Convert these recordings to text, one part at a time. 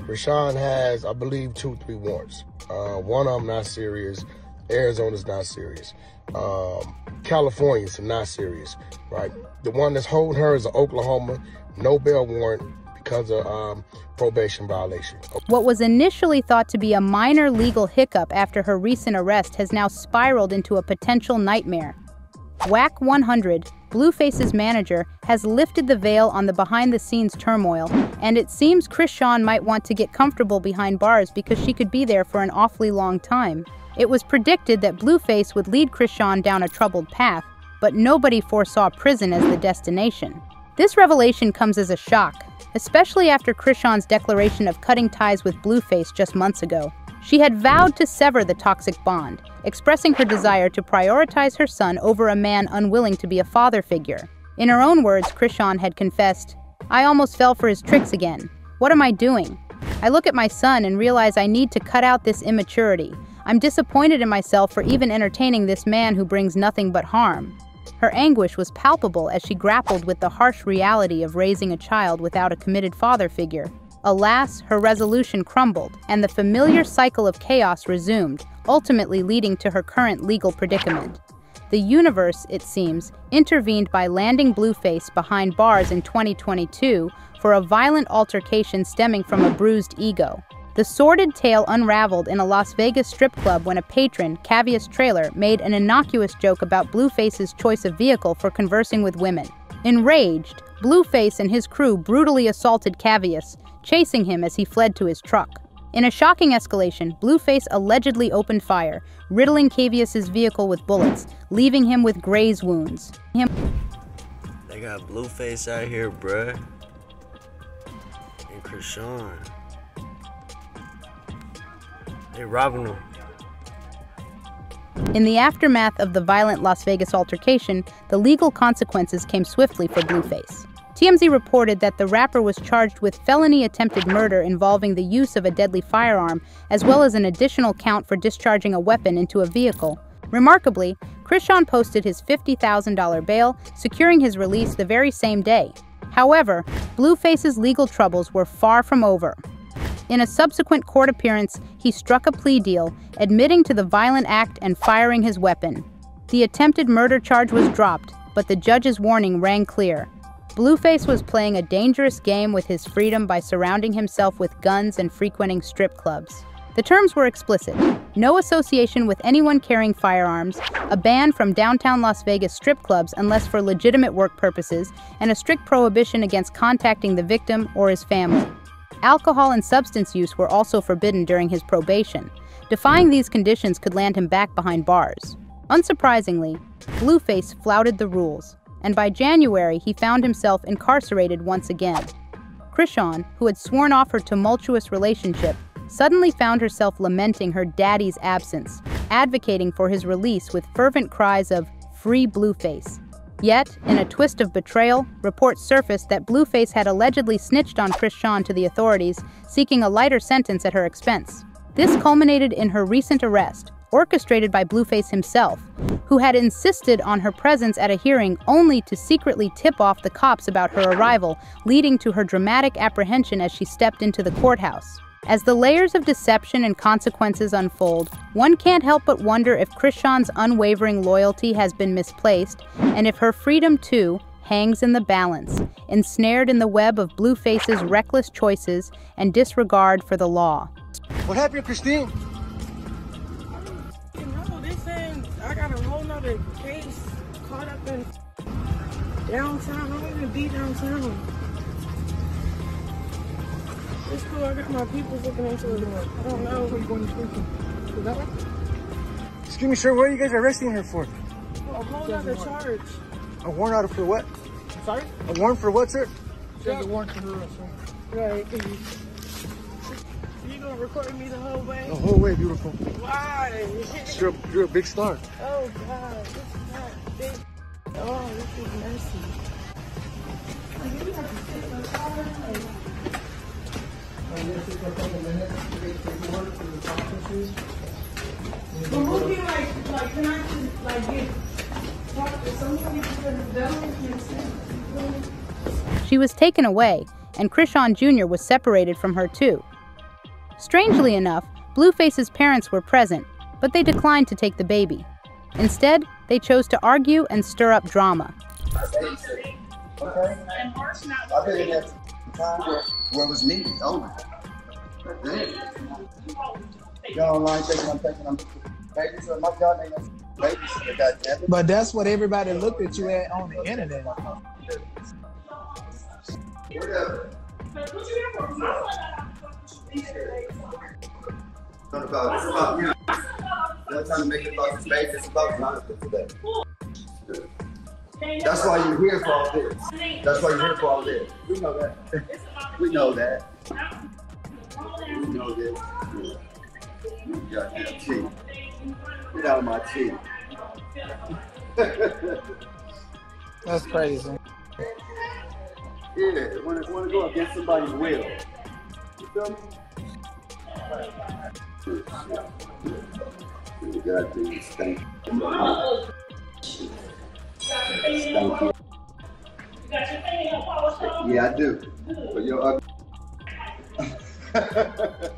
Chrisean has, I believe, 2-3 warrants. One of them not serious. Arizona's not serious. California's not serious, right? The one that's holding her is an Oklahoma, no bail warrant because of probation violation. What was initially thought to be a minor legal hiccup after her recent arrest has now spiraled into a potential nightmare. WAC 100, Blueface's manager, has lifted the veil on the behind-the-scenes turmoil, and it seems Chrisean might want to get comfortable behind bars because she could be there for an awfully long time. It was predicted that Blueface would lead Chrisean down a troubled path, but nobody foresaw prison as the destination. This revelation comes as a shock, especially after Chrisean's declaration of cutting ties with Blueface just months ago. She had vowed to sever the toxic bond, expressing her desire to prioritize her son over a man unwilling to be a father figure. In her own words, Chrisean had confessed, "I almost fell for his tricks again. What am I doing? I look at my son and realize I need to cut out this immaturity. I'm disappointed in myself for even entertaining this man who brings nothing but harm." Her anguish was palpable as she grappled with the harsh reality of raising a child without a committed father figure. Alas, her resolution crumbled, and the familiar cycle of chaos resumed, ultimately leading to her current legal predicament. The universe, it seems, intervened by landing Blueface behind bars in 2022 for a violent altercation stemming from a bruised ego. The sordid tale unraveled in a Las Vegas strip club when a patron, Cavius Trailer, made an innocuous joke about Blueface's choice of vehicle for conversing with women. Enraged, Blueface and his crew brutally assaulted Cavius, chasing him as he fled to his truck. In a shocking escalation, Blueface allegedly opened fire, riddling Cavius's vehicle with bullets, leaving him with graze wounds. They got Blueface out here, bruh. And Chrisean. They robbing him. In the aftermath of the violent Las Vegas altercation, the legal consequences came swiftly for Blueface. TMZ reported that the rapper was charged with felony attempted murder involving the use of a deadly firearm, as well as an additional count for discharging a weapon into a vehicle. Remarkably, Chrisean posted his $50,000 bail, securing his release the very same day. However, Blueface's legal troubles were far from over. In a subsequent court appearance, he struck a plea deal, admitting to the violent act and firing his weapon. The attempted murder charge was dropped, but the judge's warning rang clear. Blueface was playing a dangerous game with his freedom by surrounding himself with guns and frequenting strip clubs. The terms were explicit: no association with anyone carrying firearms, a ban from downtown Las Vegas strip clubs unless for legitimate work purposes, and a strict prohibition against contacting the victim or his family. Alcohol and substance use were also forbidden during his probation. Defying these conditions could land him back behind bars. Unsurprisingly, Blueface flouted the rules, and by January he found himself incarcerated once again. Chrisean, who had sworn off her tumultuous relationship, suddenly found herself lamenting her daddy's absence, advocating for his release with fervent cries of "Free Blueface." Yet, in a twist of betrayal, reports surfaced that Blueface had allegedly snitched on Chrisean to the authorities, seeking a lighter sentence at her expense. This culminated in her recent arrest, orchestrated by Blueface himself, who had insisted on her presence at a hearing only to secretly tip off the cops about her arrival, leading to her dramatic apprehension as she stepped into the courthouse. As the layers of deception and consequences unfold, one can't help but wonder if Chrisean's unwavering loyalty has been misplaced, and if her freedom, too, hangs in the balance, ensnared in the web of Blueface's reckless choices and disregard for the law. What happened, Christine? No, they saying I got a whole nother case caught up in downtown. I don't even be downtown. It's cool, I got my people looking into it. I don't know. Where are you going to school? Is that one? Excuse me, sir, what are you guys arresting her for? A whole other charge. A warrant out for what? I'm sorry? A warrant for what, sir? She has a warrant for her arrest, sir. Right. You gonna record me the whole way? The whole way, beautiful. Why? You're a big star. Oh God, this is not big. Oh, this is messy. But who can like can I just get talk to somebody because that don't make sense. She was taken away, and Chrisean Jr. was separated from her too. Strangely enough, Blueface's parents were present, but they declined to take the baby. Instead, they chose to argue and stir up drama. Okay. I've been in that time where it was needed. Oh. Y'all online thinking I'm babies, so my God ain't no babies. Goddamn it. But that's what everybody looked at you at on the internet. Whatever. It's about you. No time to make it about this baby. It's about Jonathan today. That's why you're here for all this. That's why you're here for all this. We know that. We know that. We know this. Goddamn cheat. Get out of my cheat. That's crazy. Yeah, want to go against somebody's will. You feel me? You got to stank. Yeah, I do. But you're ugly. To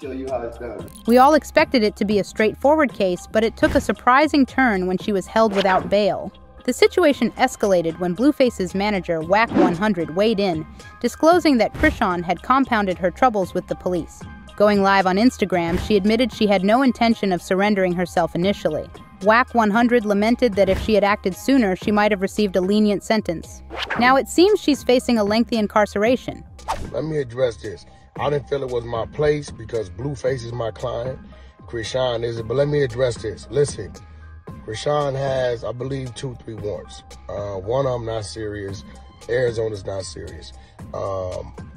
show you how it's done. We all expected it to be a straightforward case, but it took a surprising turn when she was held without bail. The situation escalated when Blueface's manager, Whack 100, weighed in, disclosing that Krishan had compounded her troubles with the police. Going live on Instagram, she admitted she had no intention of surrendering herself initially. Whack 100 lamented that if she had acted sooner, she might have received a lenient sentence. Now it seems she's facing a lengthy incarceration. Let me address this. I didn't feel it was my place because Blueface is my client. Krishan isn't, but let me address this. Listen, Krishan has, I believe, 2-3 warrants. One of them not serious. Arizona's not serious.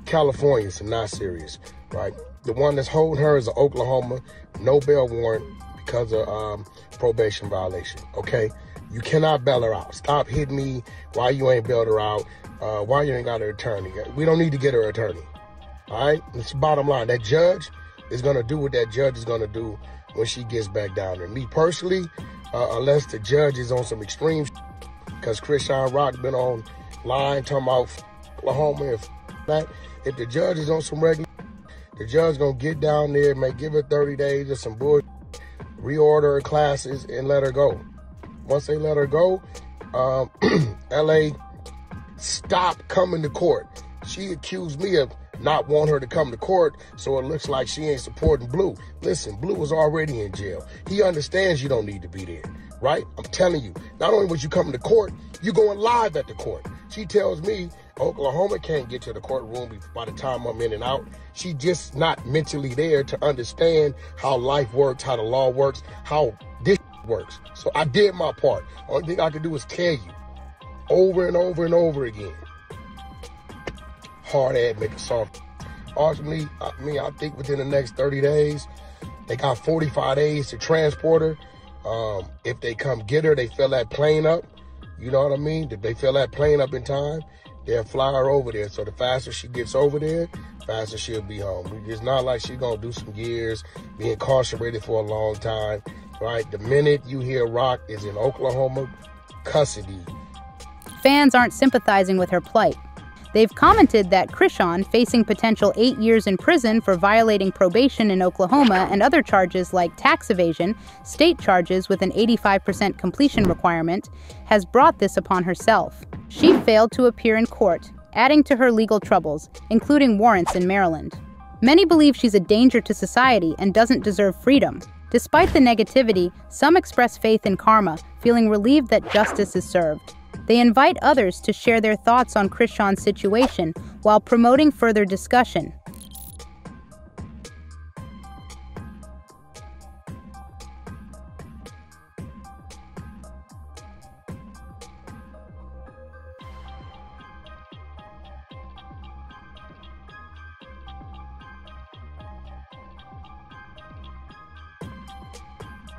California's not serious, right? The one that's holding her is an Oklahoma, no bail warrant because of probation violation, okay? You cannot bail her out. Stop hitting me why you ain't bailed her out, why you ain't got her attorney. We don't need to get her attorney, all right? It's the bottom line. That judge is going to do what that judge is going to do when she gets back down there. Me personally, unless the judge is on some extreme because Krishan Rock been on line talking about Oklahoma and that. If the judge is on some regular, the judge gonna get down there, may give her 30 days or some bullshit, reorder her classes and let her go. Once they let her go, LA stopped coming to court. She accused me of not wanting her to come to court, so it looks like she ain't supporting Blue. Listen, Blue was already in jail. He understands you don't need to be there, right? I'm telling you, not only was you coming to court, you going live at the court. She tells me Oklahoma can't get to the courtroom by the time I'm in and out. She just not mentally there to understand how life works, how the law works, how this works. So I did my part. Only thing I can do is tell you over and over and over again. Hard ad, make it soft. Ultimately, I think within the next 30 days, they got 45 days to transport her. If they come get her, they fill that plane up. You know what I mean? If they fill that plane up in time, they'll fly her over there. So the faster she gets over there, faster she'll be home. It's not like she's going to do some years, be incarcerated for a long time, right? The minute you hear Rock is in Oklahoma custody. Fans aren't sympathizing with her plight. They've commented that Krishan, facing potential 8 years in prison for violating probation in Oklahoma and other charges like tax evasion, state charges with an 85% completion requirement, has brought this upon herself. She failed to appear in court, adding to her legal troubles, including warrants in Maryland. Many believe she's a danger to society and doesn't deserve freedom. Despite the negativity, some express faith in karma, feeling relieved that justice is served. They invite others to share their thoughts on Krishan's situation while promoting further discussion.